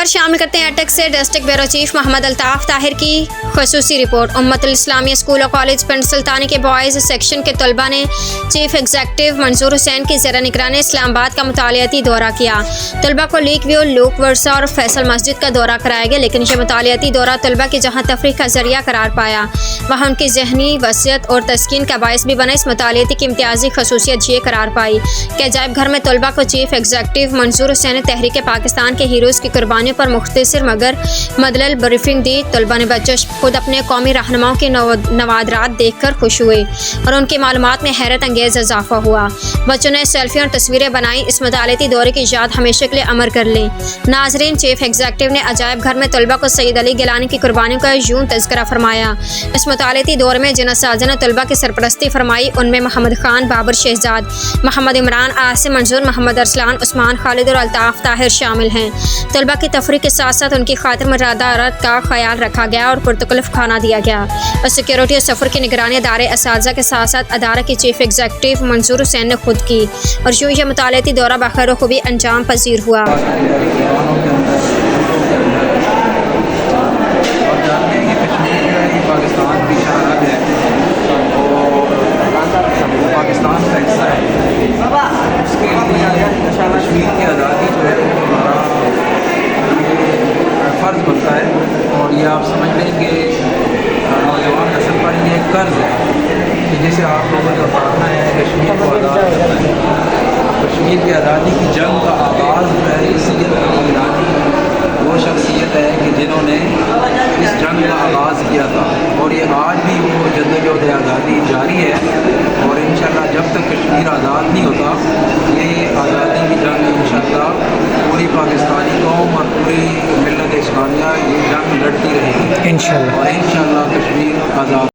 خبر شامل کرتے ہیں اٹک سے۔ ڈسٹرکٹ بیورو چیف محمد الطاف طاہر کی خصوصی رپورٹ۔ امت الاسلامیہ اسکول و کالج پنڈ سلطانی کے بوائز سیکشن کے طلباء نے چیف ایگزیکٹو منظور حسین کی زیر نگرانی اسلام آباد کا مطالعاتی دورہ کیا۔ طلباء کو لیک ویو، لوک ورثہ اور فیصل مسجد کا دورہ کرایا گیا، لیکن یہ مطالعاتی دورہ طلباء کی جہاں تفریح کا ذریعہ قرار پایا، وہاں ان کی ذہنی وسعت اور تسکین کا باعث بھی بنا۔ اس مطالعاتی کی امتیازی خصوصیت یہ قرار پائی کہ عجائب گھر میں طلباء کو چیف ایگزیکٹو منظور حسین نے تحریک پاکستان کے ہیروز کی قربانیوں پر مختصر مگر مدلل بریفنگ دی۔ طلباء نے بجش خود اپنے قومی رہنماؤں کے نوادرات دیکھ کر خوش ہوئے اور ان کی معلومات میں حیرت انگیز اضافہ ہوا۔ بچوں نے سیلفیاں اور تصویریں بنائیں۔ اس مطالعاتی دورے کی یاد ہمیشہ کے لیے امر کر لیں۔ ناظرین، چیف ایگزیکٹو نے عجائب گھر میں طلباء کو سید علی گیلانی کی قربانیوں کا یوں تذکرہ فرمایا۔ اس مطالعاتی دورے میں جن اساتذہ نے طلباء کی سرپرستی فرمائی ان میں محمد خان، بابر شہزاد، محمد عمران، عاصم منظور، محمد ارسلان، عثمان خالد اور الطاف طاہر شامل ہیں۔ طلباء کی تفریح کے ساتھ ساتھ ان کی خاطر مدارات کا خیال رکھا گیا اور پرتکلف کھانا دیا گیا اور سیکیورٹی اور سفر کی نگرانی ادارے اساتذہ کے ساتھ ساتھ ادارہ کی چیف ایگزیکٹو منظور حسین نے خود کی اور یوں یہ مطالعاتی دورہ بخیر و خوبی انجام پذیر ہوا۔ پاکستان کا حصہ ہے، اس کے لیے کشمیر کی آزادی جو ہے وہ ہمارا فرض بنتا ہے، اور یہ آپ سمجھ لیں کہ نوجوان نسل پر یہ ایک قرض ہے کہ جسے آپ لوگوں کو اتارنا ہے، کشمیر کو آزاد کرنا ہے۔ کشمیر کی آزادی کی جنگ کا آغاز جو ہے سید علی گیلانی وہ شخصیت ہے کہ جنہوں نے اس جنگ کا آغاز کیا تھا، اور یہ آج بھی وہ جدوجہد آزادی جاری ہے، اور انشاءاللہ جب تک کشمیر آزاد نہیں ہوتا یہ آزادی کی جنگ انشاءاللہ پوری پاکستانی قوم اور پوری ملت اسلامیہ یہ جنگ لڑتی رہے گی انشاءاللہ، اور انشاءاللہ کشمیر آزاد